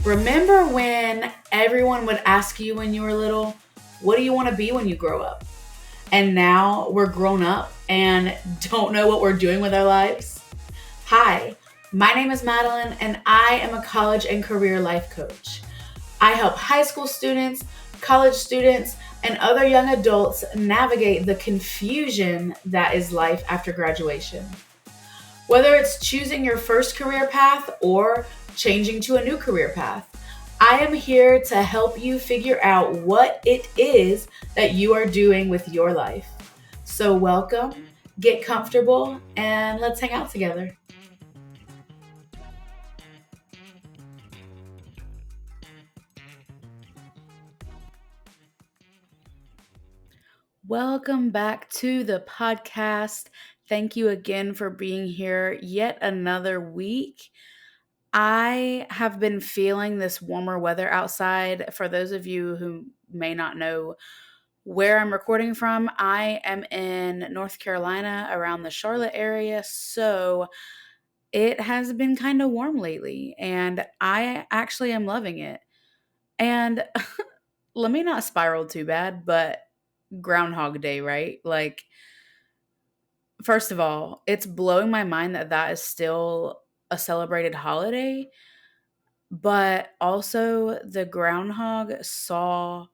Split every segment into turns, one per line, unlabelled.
Remember when everyone would ask you when you were little, what do you want to be when you grow up? And now we're grown up and don't know what we're doing with our lives? Hi, my name is Madeline, and I am a college and career life coach. I help high school students, college students, and other young adults navigate the confusion that is life after graduation. Whether it's choosing your first career path or changing to a new career path, I am here to help you figure out what it is that you are doing with your life. So, welcome, get comfortable, and let's hang out together. Welcome back to the podcast. Thank you again for being here yet another week. I have been feeling this warmer weather outside. For those of you who may not know where I'm recording from, I am in North Carolina around the Charlotte area. So it has been kind of warm lately, and I actually am loving it. And let me not spiral too bad, but Groundhog Day, right? Like, first of all, it's blowing my mind that that is still a celebrated holiday, but also the groundhog saw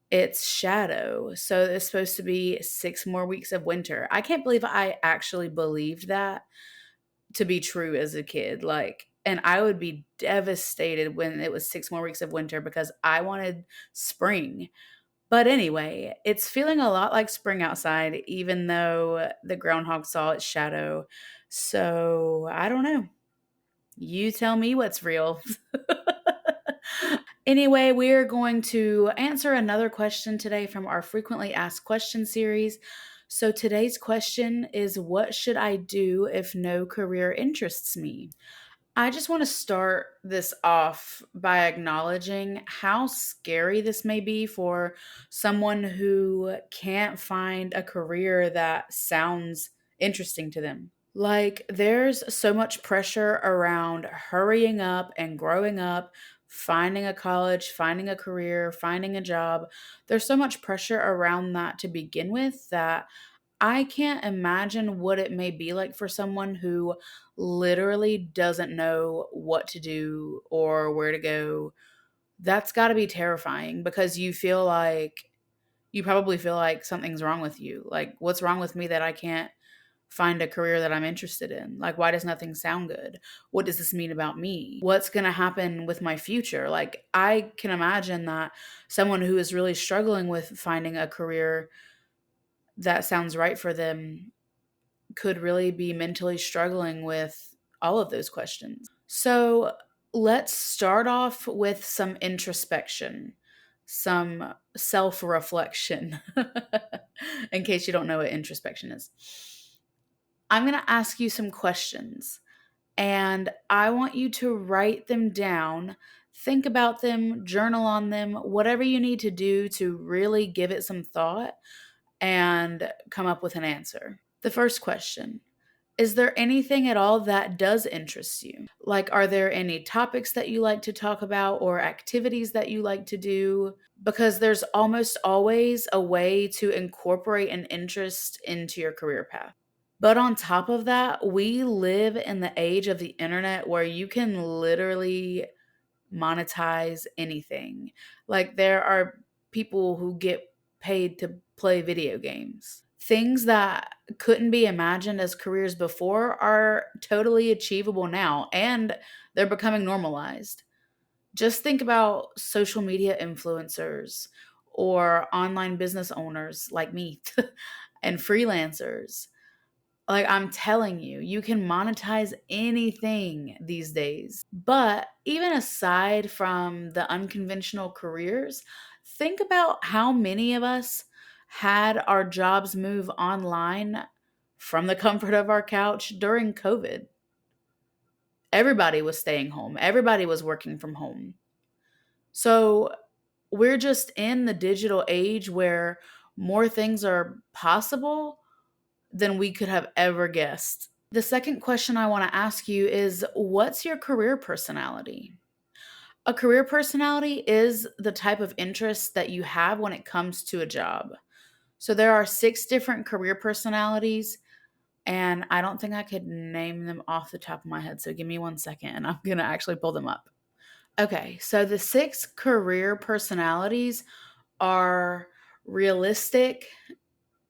its shadow. So it's supposed to be 6 more weeks of winter. I can't believe I actually believed that to be true as a kid. Like, and I would be devastated when it was 6 more weeks of winter because I wanted spring. But anyway, it's feeling a lot like spring outside, even though the groundhog saw its shadow. So I don't know. You tell me what's real. Anyway, we're going to answer another question today from our frequently asked question series. So today's question is, what should I do if no career interests me? I just want to start this off by acknowledging how scary this may be for someone who can't find a career that sounds interesting to them. Like, there's so much pressure around hurrying up and growing up, finding a college, finding a career, finding a job. There's so much pressure around that to begin with that I can't imagine what it may be like for someone who literally doesn't know what to do or where to go. That's got to be terrifying because you probably feel like something's wrong with you. Like, what's wrong with me that I can't find a career that I'm interested in? Like, why does nothing sound good? What does this mean about me? What's going to happen with my future? Like, I can imagine that someone who is really struggling with finding a career that sounds right for them could really be mentally struggling with all of those questions. So let's start off with some introspection, some self reflection, in case you don't know what introspection is. I'm going to ask you some questions, and I want you to write them down. Think about them, journal on them, whatever you need to do to really give it some thought and come up with an answer. The first question: is there anything at all that does interest you? Like, are there any topics that you like to talk about or activities that you like to do? Because there's almost always a way to incorporate an interest into your career path. But on top of that, we live in the age of the internet where you can literally monetize anything. Like, there are people who get paid to play video games. Things that couldn't be imagined as careers before are totally achievable now, and they're becoming normalized. Just think about social media influencers or online business owners like me and freelancers. Like, I'm telling you, you can monetize anything these days. But even aside from the unconventional careers, think about how many of us had our jobs move online from the comfort of our couch during COVID. Everybody was staying home, everybody was working from home. So we're just in the digital age where more things are possible than we could have ever guessed. The second question I want to ask you is, what's your career personality? A career personality is the type of interest that you have when it comes to a job. So there are 6 different career personalities, and I don't think I could name them off the top of my head. So give me 1 second and I'm going to actually pull them up. Okay, so the 6 career personalities are realistic,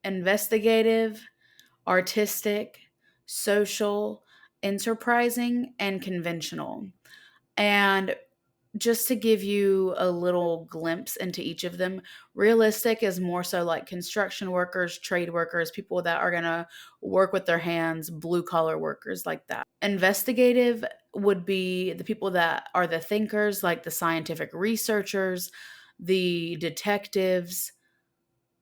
investigative, artistic, social, enterprising, and conventional. And just to give you a little glimpse into each of them, realistic is more so like construction workers, trade workers, people that are going to work with their hands, blue collar workers like that. Investigative would be the people that are the thinkers, like the scientific researchers, the detectives,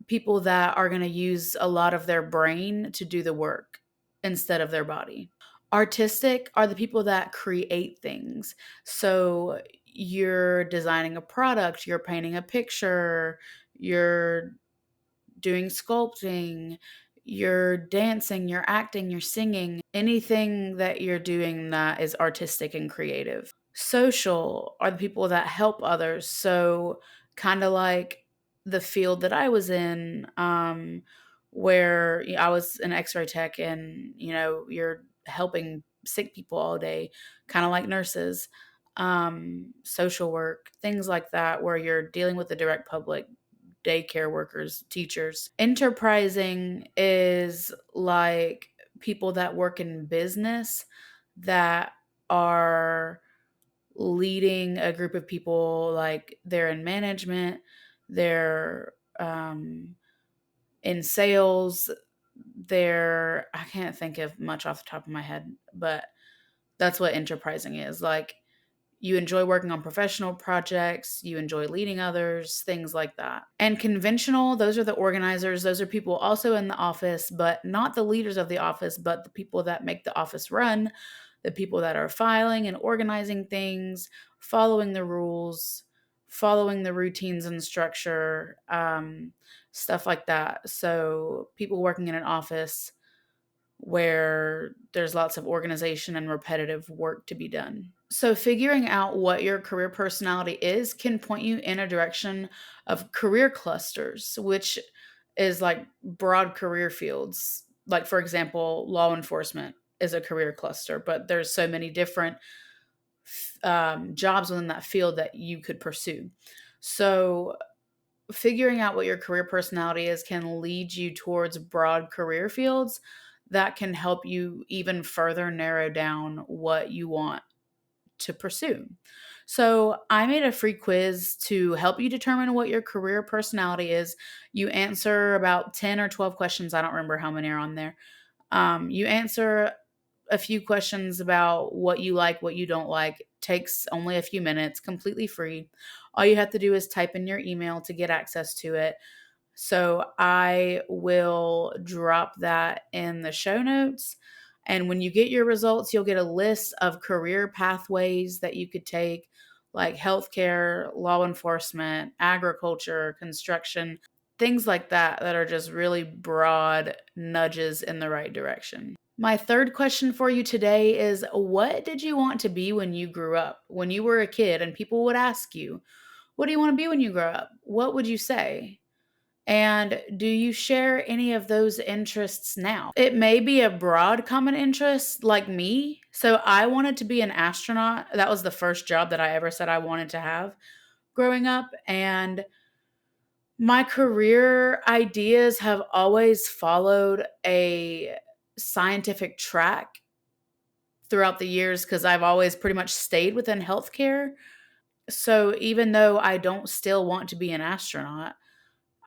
people that are going to use a lot of their brain to do the work instead of their body. Artistic are the people that create things. So you're designing a product, you're painting a picture, you're doing sculpting, you're dancing, you're acting, you're singing, anything that you're doing that is artistic and creative. Social are the people that help others. So, kind of like the field that I was in, where I was an x ray tech and, you're helping sick people all day, kind of like nurses, social work, things like that, where you're dealing with the direct public, daycare workers, teachers. Enterprising is like people that work in business that are leading a group of people, like they're in management, they're in sales, I can't think of much off the top of my head, but that's what enterprising is. Like you enjoy working on professional projects, you enjoy leading others, things like that. And conventional, those are the organizers. Those are people also in the office, but not the leaders of the office, but the people that make the office run, the people that are filing and organizing things, following the rules, following the routines and structure, stuff like that. So people working in an office where there's lots of organization and repetitive work to be done. So, figuring out what your career personality is can point you in a direction of career clusters, which is like broad career fields. Like, for example, law enforcement is a career cluster, but there's so many different jobs within that field that you could pursue. So, figuring out what your career personality is can lead you towards broad career fields that can help you even further narrow down what you want to pursue. So, I made a free quiz to help you determine what your career personality is. You answer about 10 or 12 questions. I don't remember how many are on there. You answer a few questions about what you like, what you don't like. Takes only a few minutes, completely free. All you have to do is type in your email to get access to it. So I will drop that in the show notes. And when you get your results, you'll get a list of career pathways that you could take, like healthcare, law enforcement, agriculture, construction, things like that, that are just really broad nudges in the right direction. My third question for you today is, what did you want to be when you grew up? When you were a kid and people would ask you, what do you want to be when you grow up? What would you say? And do you share any of those interests now? It may be a broad common interest like me. So I wanted to be an astronaut. That was the first job that I ever said I wanted to have growing up. And my career ideas have always followed a scientific track throughout the years because I've always pretty much stayed within healthcare. So even though I don't still want to be an astronaut,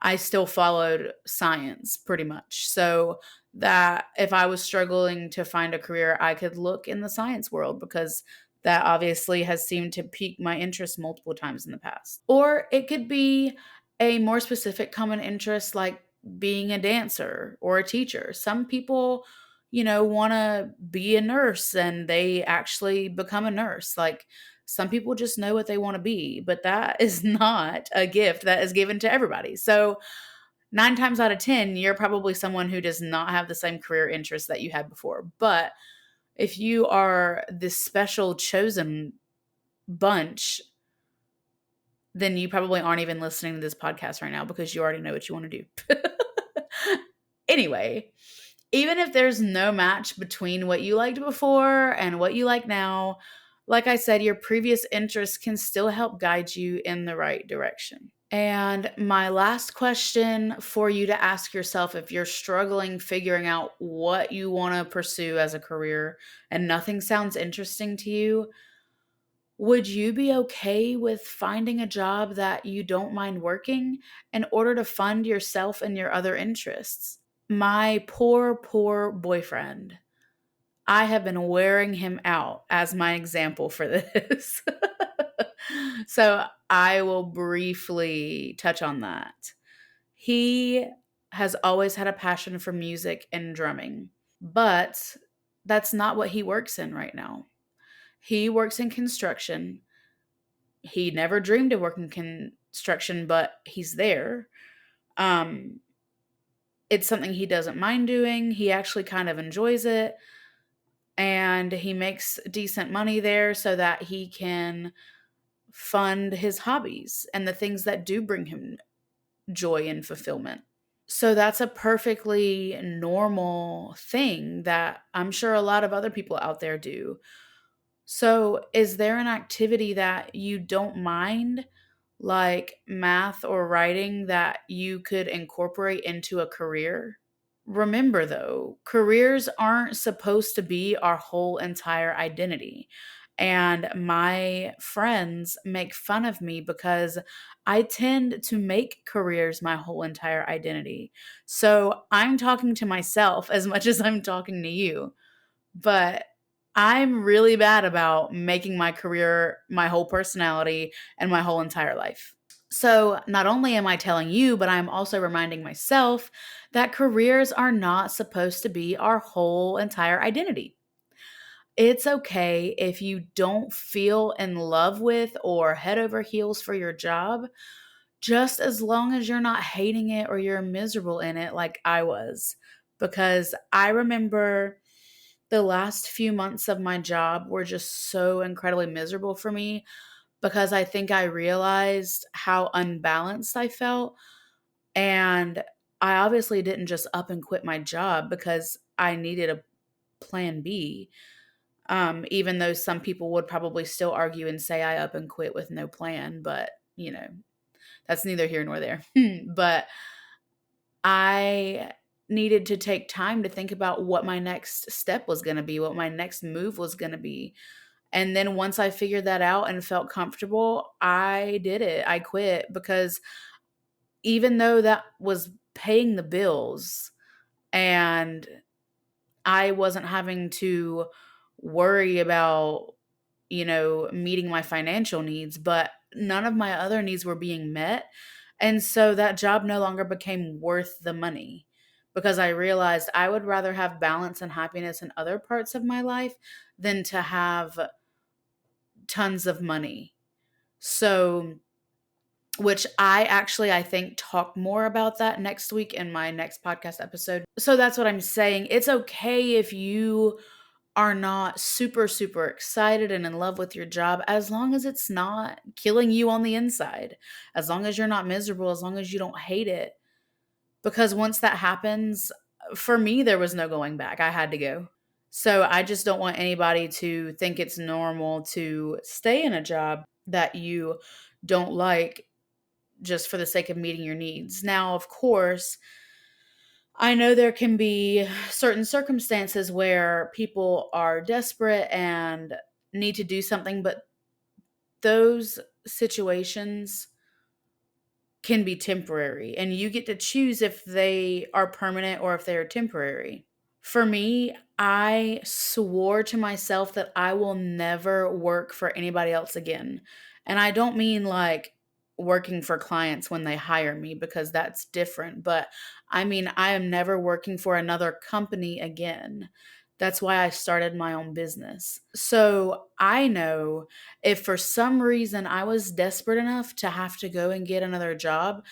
I still followed science pretty much. So that if I was struggling to find a career, I could look in the science world because that obviously has seemed to pique my interest multiple times in the past. Or it could be a more specific common interest like being a dancer or a teacher. Some people, want to be a nurse and they actually become a nurse. Like some people just know what they want to be, but that is not a gift that is given to everybody. So, 9 times out of 10, you're probably someone who does not have the same career interests that you had before. But if you are this special chosen bunch, then you probably aren't even listening to this podcast right now because you already know what you want to do. Anyway, even if there's no match between what you liked before and what you like now, like I said, your previous interests can still help guide you in the right direction. And my last question for you to ask yourself if you're struggling figuring out what you want to pursue as a career and nothing sounds interesting to you, would you be okay with finding a job that you don't mind working in order to fund yourself and your other interests? My poor, poor boyfriend. I have been wearing him out as my example for this. So I will briefly touch on that. He has always had a passion for music and drumming, but that's not what he works in right now. He works in construction. He never dreamed of working construction, but he's there. Um, it's something he doesn't mind doing. He actually kind of enjoys it, and he makes decent money there so that he can fund his hobbies and the things that do bring him joy and fulfillment. So that's a perfectly normal thing that I'm sure a lot of other people out there do. So, is there an activity that you don't mind, like math or writing, that you could incorporate into a career? Remember, though, careers aren't supposed to be our whole entire identity. And my friends make fun of me because I tend to make careers my whole entire identity. So I'm talking to myself as much as I'm talking to you. But I'm really bad about making my career my whole personality and my whole entire life. So, not only am I telling you, but I'm also reminding myself that careers are not supposed to be our whole entire identity. It's okay if you don't feel in love with or head over heels for your job, just as long as you're not hating it or you're miserable in it like I was. Because I remember the last few months of my job were just so incredibly miserable for me because I think I realized how unbalanced I felt. And I obviously didn't just up and quit my job because I needed a plan B. Even though some people would probably still argue and say I up and quit with no plan, but that's neither here nor there. But I needed to take time to think about what my next step was going to be, what my next move was going to be. And then once I figured that out and felt comfortable, I did it. I quit because even though that was paying the bills and I wasn't having to worry about, meeting my financial needs, but none of my other needs were being met. And so that job no longer became worth the money because I realized I would rather have balance and happiness in other parts of my life than to have tons of money. So, which I think talk more about that next week in my next podcast episode. So that's what I'm saying. It's okay if you are not super, super excited and in love with your job, as long as it's not killing you on the inside, as long as you're not miserable, as long as you don't hate it. Because once that happens, for me, there was no going back. I had to go. So I just don't want anybody to think it's normal to stay in a job that you don't like just for the sake of meeting your needs. Now, of course, I know there can be certain circumstances where people are desperate and need to do something, but those situations can be temporary, and you get to choose if they are permanent or if they are temporary. For me, I swore to myself that I will never work for anybody else again. And I don't mean like working for clients when they hire me because that's different, but I mean I am never working for another company again. That's why I started my own business. So I know if for some reason I was desperate enough to have to go and get another job,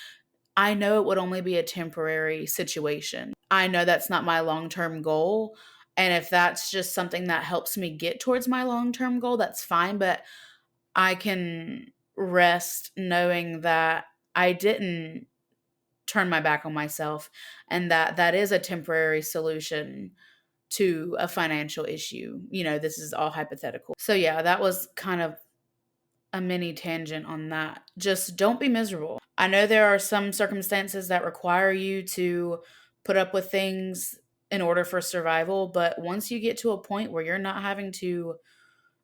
I know it would only be a temporary situation. I know that's not my long term goal. And if that's just something that helps me get towards my long term goal, that's fine. But I can rest knowing that I didn't turn my back on myself and that that is a temporary solution to a financial issue. This is all hypothetical. So, yeah, that was kind of a mini tangent on that. Just don't be miserable. I know there are some circumstances that require you to put up with things in order for survival, but once you get to a point where you're not having to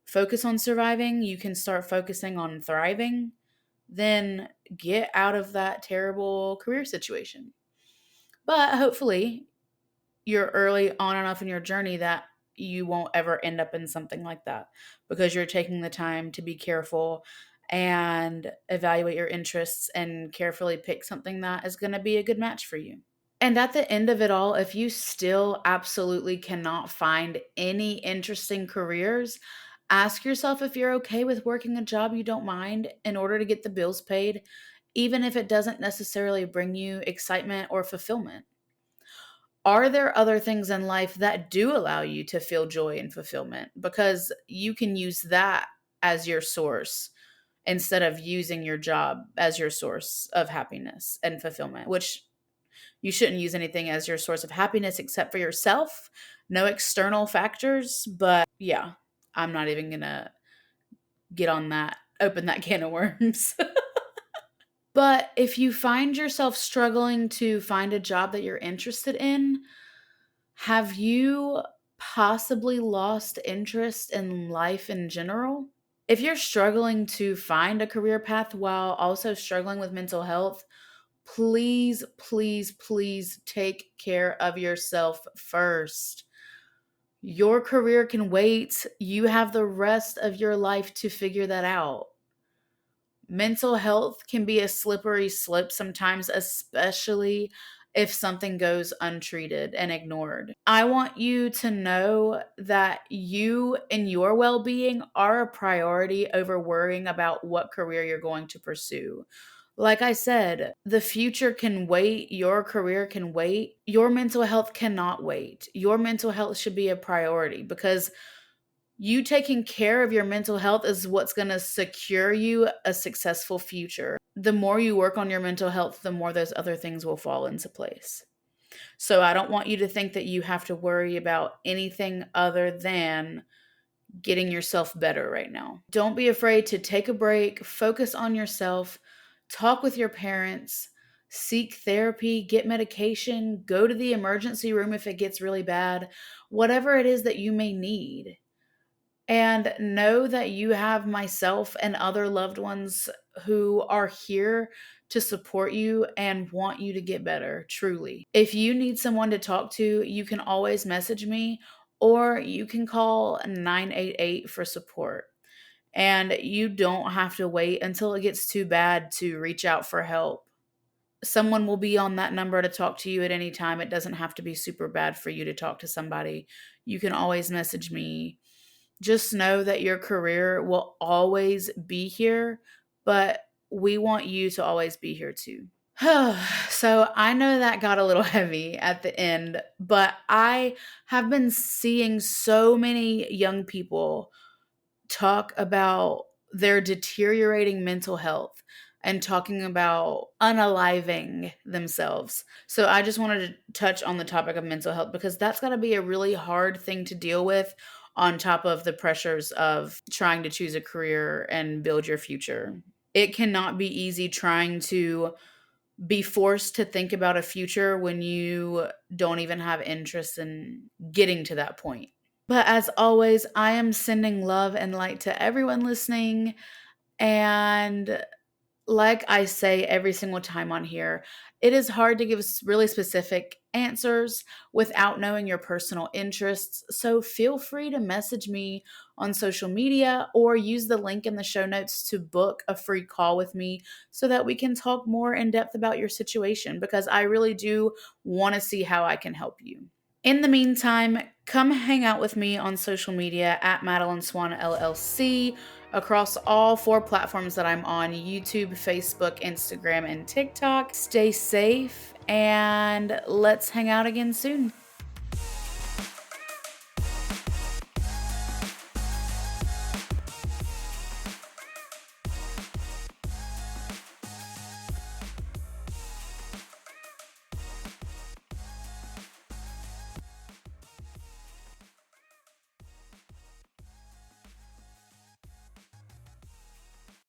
focus on surviving, you can start focusing on thriving, then get out of that terrible career situation. But hopefully, you're early on enough in your journey that you won't ever end up in something like that because you're taking the time to be careful and evaluate your interests and carefully pick something that is going to be a good match for you. And at the end of it all, if you still absolutely cannot find any interesting careers, ask yourself if you're okay with working a job you don't mind in order to get the bills paid, even if it doesn't necessarily bring you excitement or fulfillment. Are there other things in life that do allow you to feel joy and fulfillment? Because you can use that as your source instead of using your job as your source of happiness and fulfillment, which you shouldn't use anything as your source of happiness except for yourself, no external factors. But yeah, I'm not even going to get on that, open that can of worms. But if you find yourself struggling to find a job that you're interested in, have you possibly lost interest in life in general? If you're struggling to find a career path while also struggling with mental health, please, please, please take care of yourself first. Your career can wait. You have the rest of your life to figure that out. Mental health can be a slippery slope sometimes, especially if something goes untreated and ignored. I want you to know that you and your well being are a priority over worrying about what career you're going to pursue. Like I said, the future can wait, your career can wait, your mental health cannot wait. Your mental health should be a priority because you taking care of your mental health is what's going to secure you a successful future. The more you work on your mental health, the more those other things will fall into place. So I don't want you to think that you have to worry about anything other than getting yourself better right now. Don't be afraid to take a break, focus on yourself, talk with your parents, seek therapy, get medication, go to the emergency room if it gets really bad, whatever it is that you may need. And know that you have myself and other loved ones who are here to support you and want you to get better, truly. If you need someone to talk to, you can always message me or you can call 988 for support. And you don't have to wait until it gets too bad to reach out for help. Someone will be on that number to talk to you at any time. It doesn't have to be super bad for you to talk to somebody. You can always message me. Just know that your career will always be here, but we want you to always be here too. So I know that got a little heavy at the end, but I have been seeing so many young people talk about their deteriorating mental health and talking about unaliving themselves. So I just wanted to touch on the topic of mental health because that's got to be a really hard thing to deal with on top of the pressures of trying to choose a career and build your future. It cannot be easy trying to be forced to think about a future when you don't even have interest in getting to that point. But as always, I am sending love and light to everyone listening. And like I say every single time on here, it is hard to give really specific answers without knowing your personal interests. So feel free to message me on social media or use the link in the show notes to book a free call with me so that we can talk more in depth about your situation because I really do want to see how I can help you. In the meantime, come hang out with me on social media at Madeline Swan LLC across all 4 platforms that I'm on: YouTube, Facebook, Instagram, and TikTok. Stay safe and let's hang out again soon.